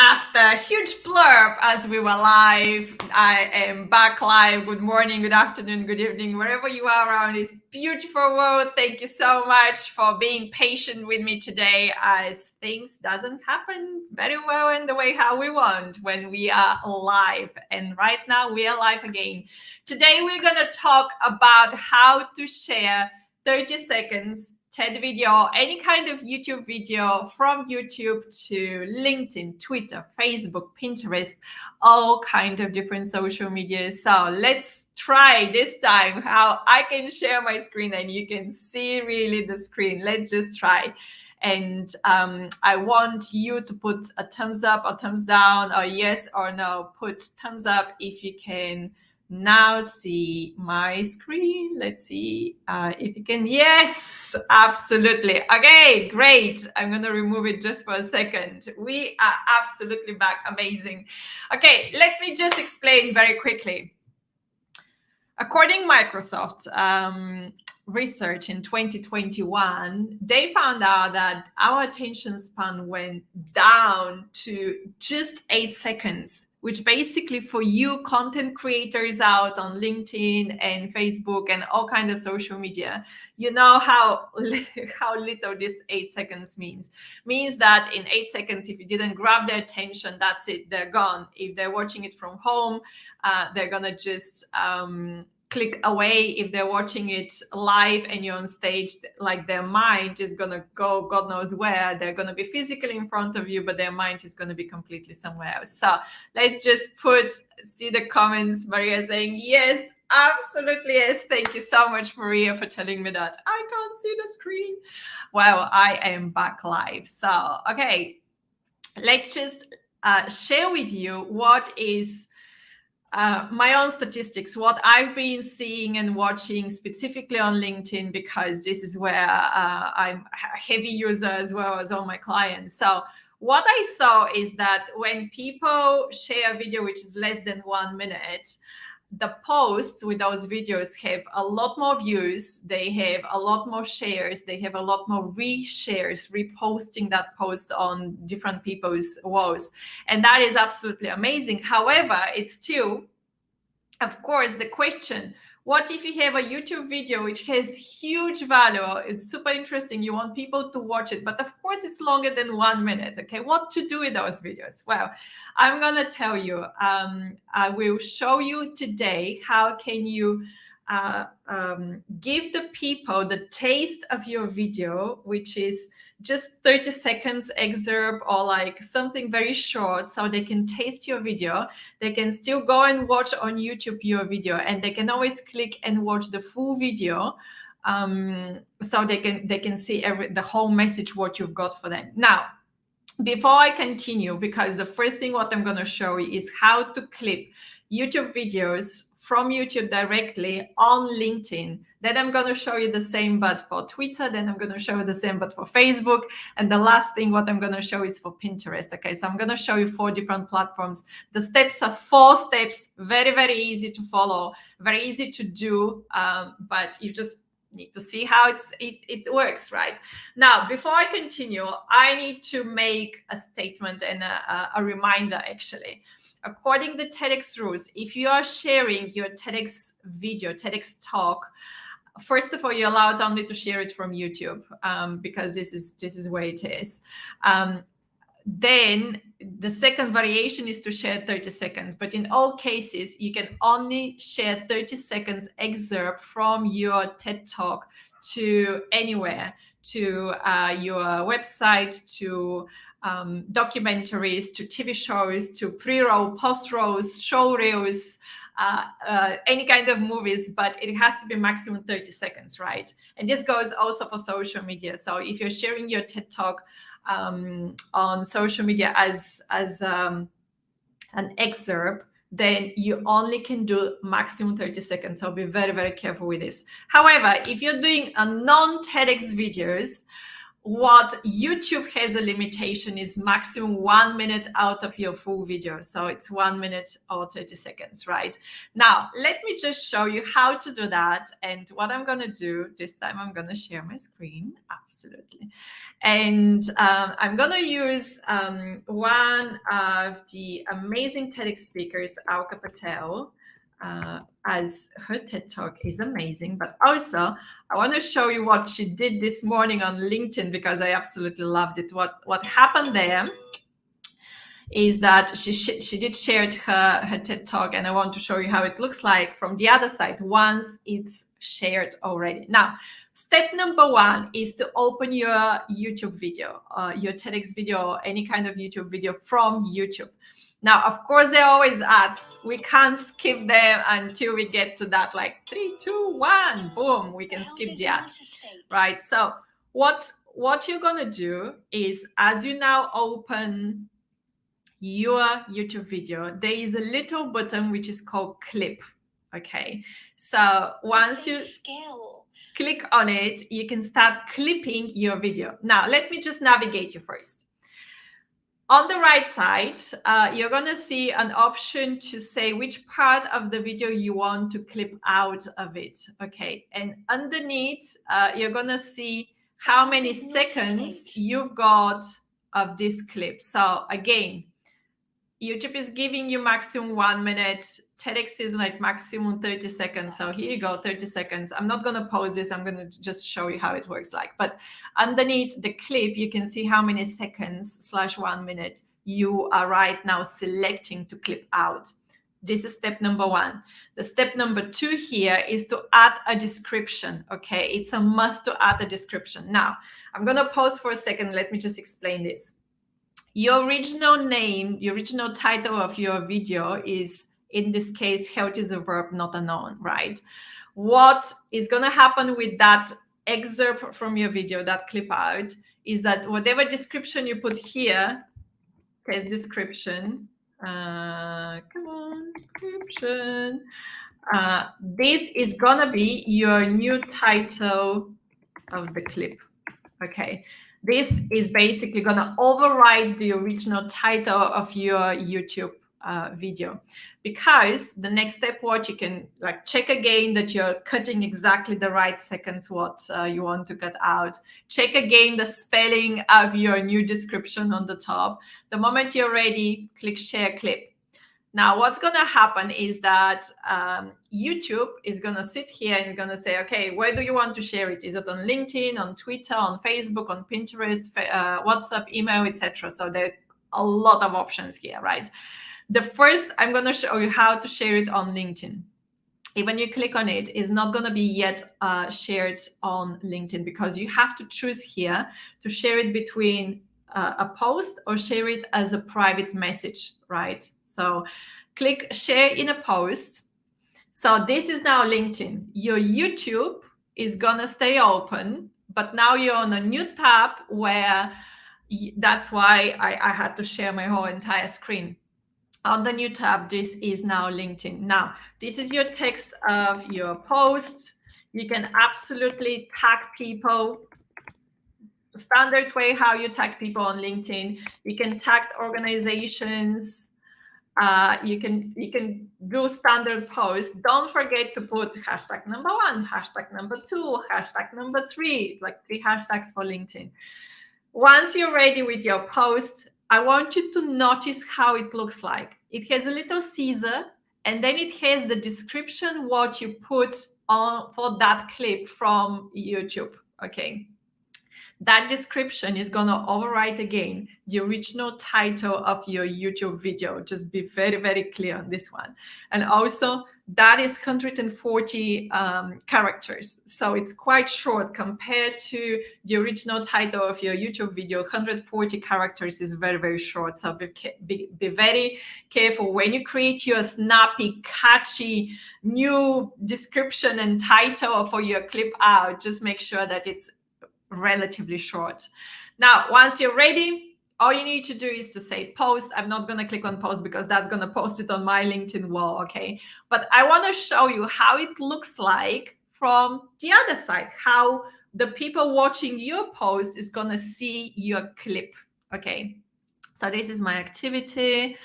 After a huge blurb as we were live, I am back live. Good morning, good afternoon, good evening, wherever you are around this beautiful world. Thank you so much for being patient with me today, as things doesn't happen very well in the way how we want when we are live. And right now we are live again. Today we're going to talk about how to share 30 seconds TED video, any kind of YouTube video from YouTube to LinkedIn, Twitter, Facebook, Pinterest, all kind of different social media. So let's try this time how I can share my screen and you can see really the screen. Let's just try. And I want you to put a thumbs up or thumbs down or yes or no. Put thumbs up if you can now see my screen. Let's see if you can. Yes, absolutely. Okay, great. I'm going to remove it just for a second. We are absolutely back. Amazing. Okay, let me just explain very quickly. According Microsoft research in 2021, they found out that our attention span went down to just 8 seconds, which basically for you content creators out on LinkedIn and Facebook and all kinds of social media, you know how little this 8 seconds means that in 8 seconds, if you didn't grab their attention, that's it, they're gone. If they're watching it from home, they're gonna just click away. If they're watching it live and you're on stage, like their mind is gonna go God knows where. They're gonna be physically in front of you, but their mind is gonna be completely somewhere else. So let's just see the comments. Maria saying yes, absolutely yes. Thank you so much, Maria, for telling me that. I can't see the screen. Well, I am back live. So okay, let's just share with you what is my own statistics, what I've been seeing and watching specifically on LinkedIn, because this is where I'm a heavy user as well as all my clients. So what I saw is that when people share a video which is less than 1 minute, the posts with those videos have a lot more views, they have a lot more shares, they have a lot more reshares, reposting that post on different people's walls. And that is absolutely amazing. However, it's still, of course, the question, what if you have a YouTube video which has huge value, it's super interesting, you want people to watch it, but of course it's longer than 1 minute, okay? What to do with those videos? Well, I'm gonna tell you, I will show you today how can you give the people the taste of your video, which is just 30 seconds excerpt or like something very short, so they can taste your video. They can still go and watch on YouTube your video, and they can always click and watch the full video, so they can see the whole message what you've got for them. Now, before I continue, because the first thing what I'm going to show you is how to clip YouTube videos from YouTube directly on LinkedIn. Then I'm going to show you the same but for Twitter. Then I'm going to show you the same but for Facebook. And the last thing what I'm going to show is for Pinterest. Okay, so I'm going to show you 4 different platforms. The steps are 4 steps, very, very easy to follow, very easy to do, but you just need to see how it works, right? Now, before I continue, I need to make a statement and a reminder, actually. According to TEDx rules, if you are sharing your TEDx video, TEDx talk, first of all, you're allowed only to share it from YouTube, because this is where it is. Then the second variation is to share 30 seconds. But in all cases, you can only share 30 seconds excerpt from your TED talk to anywhere, to your website, to documentaries, to TV shows, to pre-roll, post-rolls, show reels, any kind of movies, but it has to be maximum 30 seconds, right? And this goes also for social media. So if you're sharing your TED talk on social media as an excerpt, then you only can do maximum 30 seconds. So be very, very careful with this. However, if you're doing a non-TEDx videos, what YouTube has a limitation is maximum 1 minute out of your full video. So it's 1 minute or 30 seconds, right? Now, let me just show you how to do that. And what I'm going to do this time, I'm going to share my screen. Absolutely. And I'm going to use one of the amazing TEDx speakers, Alka Patel, as her TED Talk is amazing. But also, I want to show you what she did this morning on LinkedIn, because I absolutely loved it. What happened there is that she did share her TED Talk, and I want to show you how it looks like from the other side once it's shared already. Now, step number one is to open your YouTube video, your TEDx video, or any kind of YouTube video from YouTube. Now, of course, there are always ads. We can't skip them until we get to that, like 3, 2, 1, boom, we can skip the ad, right? So what you're gonna do is, as you now open your YouTube video, there is a little button which is called clip. Okay, so once you click on it, you can start clipping your video. Now, let me just navigate you first. On the right side, you're going to see an option to say which part of the video you want to clip out of it. Okay, and underneath, you're going to see how many seconds you've got of this clip. So again, YouTube is giving you maximum 1 minute. TEDx is like maximum 30 seconds. So here you go, 30 seconds. I'm not going to pause this. I'm going to just show you how it works like. But underneath the clip, you can see how many seconds / 1 minute you are right now selecting to clip out. This is step number one. The step number two here is to add a description. Okay, it's a must to add a description. Now, I'm going to pause for a second. Let me just explain this. Your original name, your original title of your video is, in this case, health is a verb, not a noun, right? What is going to happen with that excerpt from your video, that clip out, is that whatever description you put here, okay, description, come on, description, this is going to be your new title of the clip, okay? This is basically going to override the original title of your YouTube video, because the next step, what you can like check again that you're cutting exactly the right seconds what you want to cut out. Check again the spelling of your new description on the top. The moment you're ready, click share clip. Now, what's going to happen is that YouTube is going to sit here and going to say, okay, where do you want to share it? Is it on LinkedIn, on Twitter, on Facebook, on Pinterest, WhatsApp, email, etc.? So there are a lot of options here, right? The first, I'm going to show you how to share it on LinkedIn. When you click on it, it's not going to be yet shared on LinkedIn, because you have to choose here to share it between a post or share it as a private message, right? So click share in a post. So this is now LinkedIn. Your YouTube is gonna stay open, but now you're on a new tab where that's why I had to share my whole entire screen. On the new tab, this is now LinkedIn. Now, this is your text of your post. You can absolutely tag people. Standard way how you tag people on LinkedIn. You can tag organizations. You can do standard posts. Don't forget to put hashtag number 1, hashtag number 2, hashtag number 3, like 3 hashtags for LinkedIn. Once you're ready with your post, I want you to notice how it looks like. It has a little Caesar, and then it has the description what you put on for that clip from YouTube. Okay. That description is going to override again the original title of your YouTube video. Just be very, very clear on this one. And also, that is 140 characters. So it's quite short compared to the original title of your YouTube video. 140 characters is very, very short. So be very careful when you create your snappy, catchy new description and title for your clip out. Just make sure that it's relatively short. Now, once you're ready, all you need to do is to say post. I'm not going to click on post because that's going to post it on my LinkedIn wall, okay? But I want to show you how it looks like from the other side, how the people watching your post is going to see your clip. Okay, so this is my activity.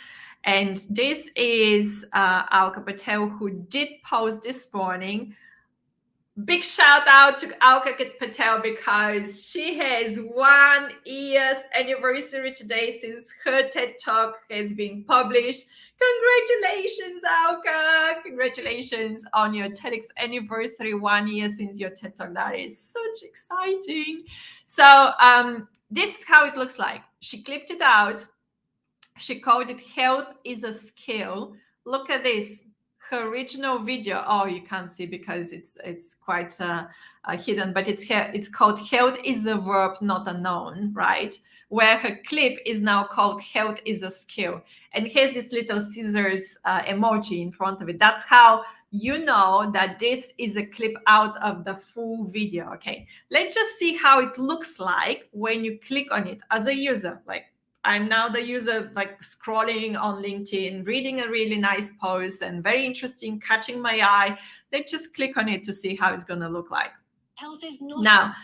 And this is Alka Patel, who did post this morning. Big shout out to Alka Patel because she has 1 year's anniversary today since her TED Talk has been published. Congratulations, Alka! Congratulations on your TEDx anniversary, 1 year since your TED Talk. That is such exciting. So this is how it looks like. She clipped it out. She called it Health is a Skill. Look at this. Her original video, oh, you can't see because it's quite hidden, but it's called Health is a Verb, not a Noun, right? Where her clip is now called Health is a Skill. And here's this little scissors emoji in front of it. That's how you know that this is a clip out of the full video. Okay, let's just see how it looks like when you click on it as a user. Like, I'm now the user, like scrolling on LinkedIn, reading a really nice post and very interesting, catching my eye. Let's just click on it to see how it's going to look like. Health is not. Now,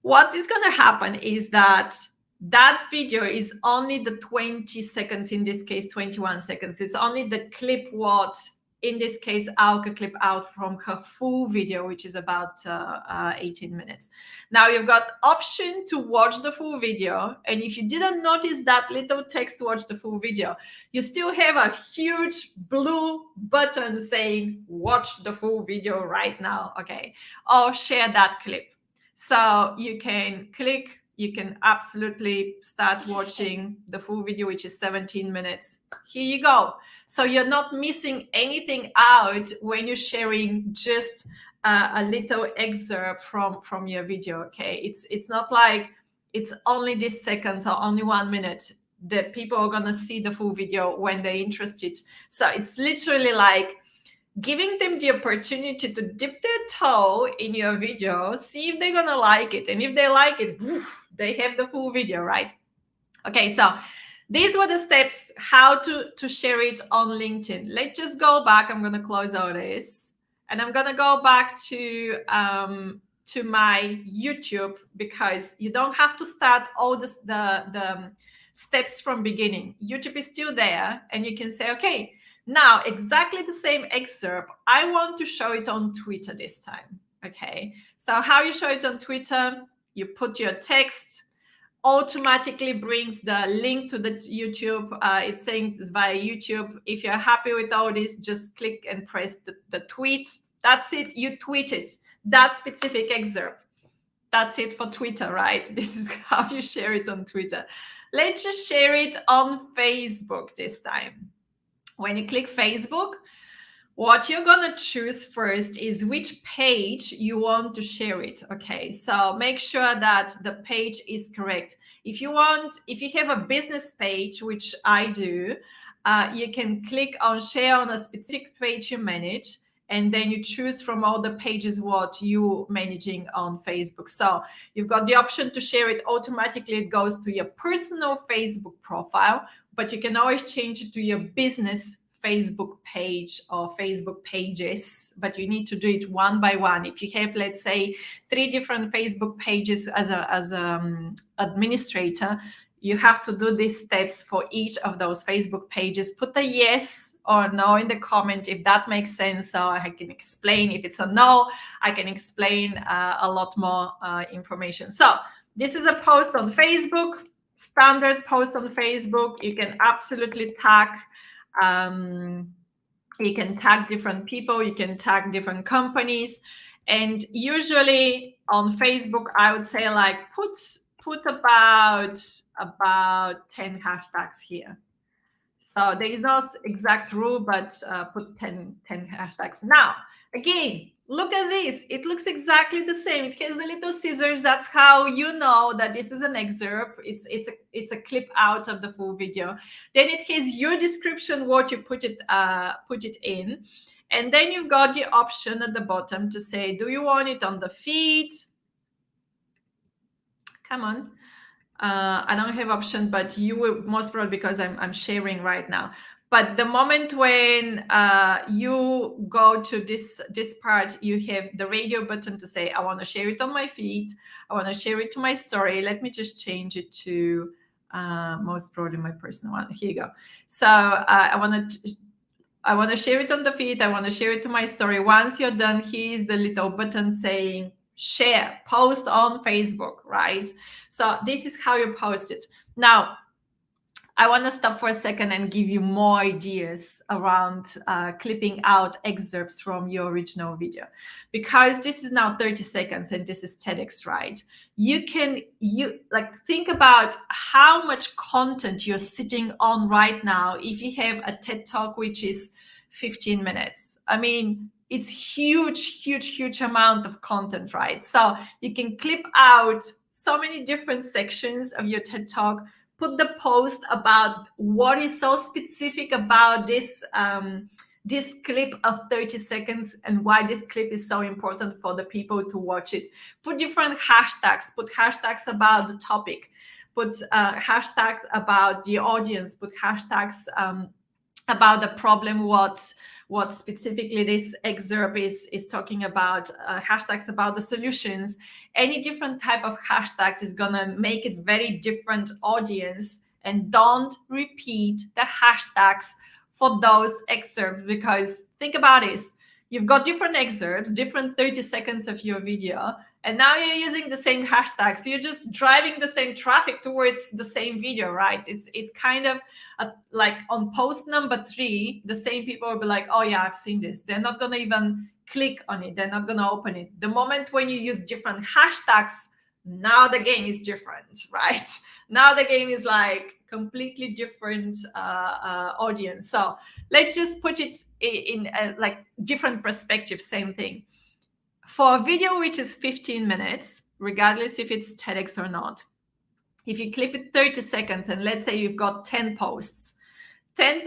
what is going to happen is that video is only the 20 seconds, in this case, 21 seconds. It's only the clip what, in this case, Alka clip out from her full video, which is about 18 minutes. Now you've got option to watch the full video. And if you didn't notice that little text, watch the full video, you still have a huge blue button saying, watch the full video right now, okay? Or share that clip. So you can click, you can absolutely start watching the full video, which is 17 minutes. Here you go. So you're not missing anything out when you're sharing just a little excerpt from your video, okay? It's not like it's only this seconds or only 1 minute. The people are gonna see the full video when they're interested. So it's literally like giving them the opportunity to dip their toe in your video, see if they're gonna like it. And if they like it, they have the full video, right? Okay, so these were the steps how to share it on LinkedIn. Let's just go back. I'm gonna close all this. And I'm gonna go back to my YouTube, because you don't have to start all the steps from beginning. YouTube is still there, and you can say, okay, now exactly the same excerpt, I want to show it on Twitter this time. Okay, so how you show it on Twitter, you put your text, automatically brings the link to the YouTube. It's saying it's via YouTube. If you're happy with all this, just click and press the tweet. That's it. You tweet it. That specific excerpt. That's it for Twitter, right? This is how you share it on Twitter. Let's just share it on Facebook this time. When you click Facebook, what you're going to choose first is which page you want to share it. Okay, so make sure that the page is correct. If you have a business page, which I do, you can click on share on a specific page you manage, and then you choose from all the pages what you're managing on Facebook. So you've got the option to share it automatically. It goes to your personal Facebook profile, but you can always change it to your business Facebook page or Facebook pages, but you need to do it one by one. If you have, let's say, 3 different Facebook pages as an administrator, you have to do these steps for each of those Facebook pages. Put a yes or no in the comment if that makes sense, so I can explain. If it's a no, I can explain a lot more information. So this is a post on Facebook, standard post on Facebook. You can absolutely tag. You can tag different people, you can tag different companies, and usually on Facebook, I would say like put about 10 hashtags here. So there is no exact rule, but put 10 hashtags. Now, again, look at this. It looks exactly the same. It has the little scissors. That's how you know that this is an excerpt. It's a clip out of the full video. Then it has your description, what you put it in. And then you've got the option at the bottom to say, do you want it on the feed? Come on. I don't have option, but you will most probably, because I'm sharing right now. But the moment when you go to this part, you have the radio button to say, I want to share it on my feed. I want to share it to my story. Let me just change it to most probably my personal one. Here you go. So I want to share it on the feed. I want to share it to my story. Once you're done, here's the little button saying share, post on Facebook, right? So this is how you post it. Now, I want to stop for a second and give you more ideas around clipping out excerpts from your original video, because this is now 30 seconds and this is TEDx, right? You think about how much content you're sitting on right now. If you have a TED Talk, which is 15 minutes, I mean, it's huge amount of content, right? So you can clip out so many different sections of your TED Talk, put the post about what is so specific about this this clip of 30 seconds and why this clip is so important for the people to watch it. Put different hashtags, put hashtags about the topic, put hashtags about the audience, put hashtags about the problem, what specifically this excerpt is talking about, hashtags about the solutions. Any different type of hashtags is gonna make it very different audience. And don't repeat the hashtags for those excerpts, because think about this, you've got different excerpts, different 30 seconds of your video, and now you're using the same hashtags. So you're just driving the same traffic towards the same video, right? It's kind of like on post number 3, the same people will be like, oh yeah, I've seen this. They're not gonna even click on it. They're not gonna open it. The moment when you use different hashtags, now the game is different, right? Now the game is like completely different audience. So let's just put it in like different perspective, same thing. For a video which is 15 minutes, regardless if it's TEDx or not, if you clip it 30 seconds and let's say you've got 10 posts on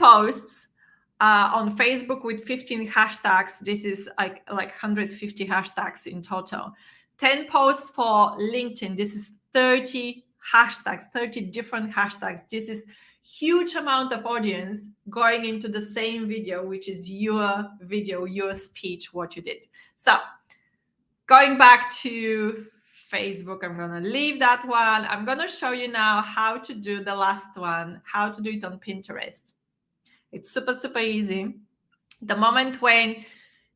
Facebook with 15 hashtags, this is like 150 hashtags in total. 10 posts for LinkedIn, this is 30 hashtags, 30 different hashtags. This is huge amount of audience going into the same video, which is your video, your speech, what you did. So going back to Facebook, I'm going to leave that one. I'm going to show you now how to do the last one, how to do it on Pinterest. It's super easy. The moment when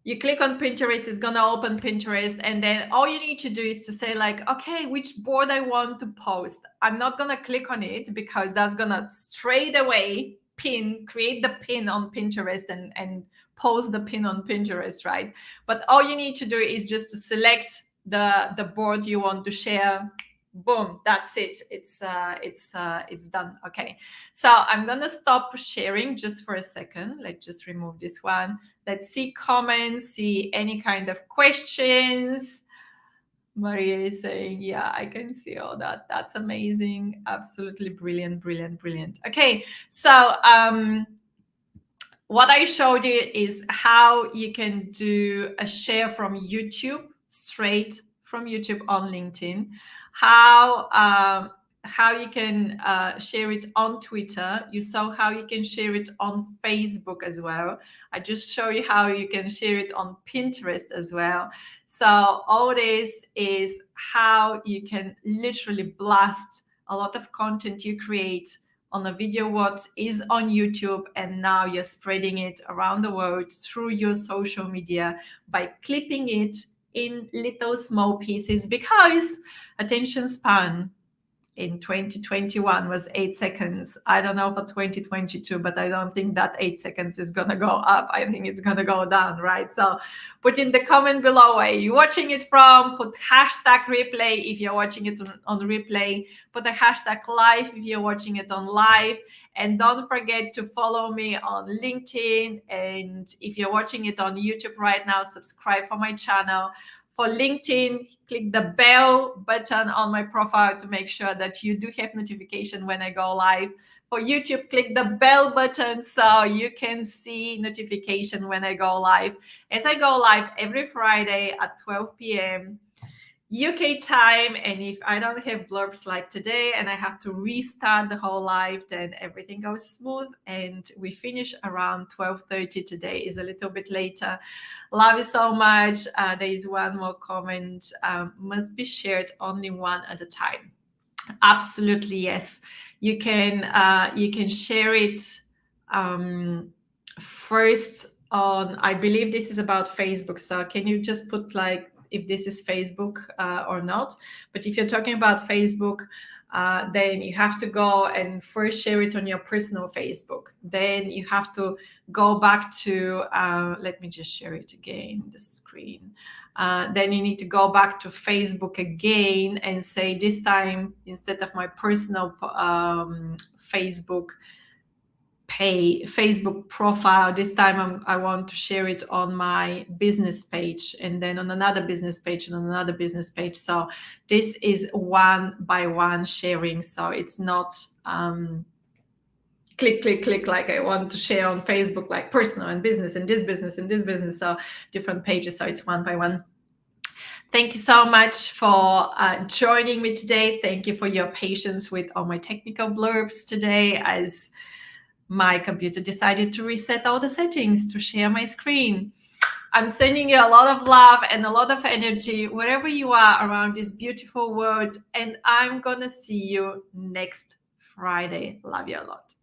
you click on Pinterest, it's going to open Pinterest. And then all you need to do is to say like, okay, which board I want to post. I'm not going to click on it because that's going to straight away create the pin on Pinterest and post the pin on Pinterest, right? But all you need to do is just to select the board you want to share. Boom, that's it. It's done. Okay, so I'm gonna stop sharing just for a second. Let's just remove this one. Let's see comments, see any kind of questions. Maria is saying, yeah, I can see all that. That's amazing. Absolutely brilliant. Okay, so what I showed you is how you can do a share from YouTube, straight from YouTube on LinkedIn, how you can share it on Twitter. You saw how you can share it on Facebook as well. I just show you how you can share it on Pinterest as well. So all this is how you can literally blast a lot of content you create on a video what is on YouTube, and now you're spreading it around the world through your social media by clipping it in little small pieces, because attention span in 2021 was 8 seconds. I don't know for 2022, but I don't think that 8 seconds is going to go up. I think it's going to go down, right? So put in the comment below where you're watching it from. Put hashtag replay if you're watching it on replay. Put a hashtag live if you're watching it on live. And don't forget to follow me on LinkedIn. And if you're watching it on YouTube right now, subscribe for my channel. For LinkedIn, click the bell button on my profile to make sure that you do have notification when I go live. For YouTube, click the bell button so you can see notification when I go live. As I go live every Friday at 12 p.m., UK time, and if I don't have blurbs like today and I have to restart the whole live, then everything goes smooth and we finish around 12:30. Today is a little bit later. Love you so much. There is one more comment. Must be shared only one at a time. Absolutely, yes. You can share it first on, I believe this is about Facebook. So can you just put like if this is Facebook or not? But if you're talking about Facebook, then you have to go and first share it on your personal Facebook. Then you have to go back to, let me just share it again, the screen. Then you need to go back to Facebook again and say, this time, instead of my personal Facebook profile, this time I want to share it on my business page, and then on another business page, and on another business page. So this is one by one sharing. So it's not click, click, click, like I want to share on Facebook, like personal and business and this business and this business. So different pages. So it's one by one. Thank you so much for joining me today. Thank you for your patience with all my technical blurbs today, as my computer decided to reset all the settings to share my screen. I'm sending you a lot of love and a lot of energy wherever you are around this beautiful world. And I'm going to see you next Friday. Love you a lot.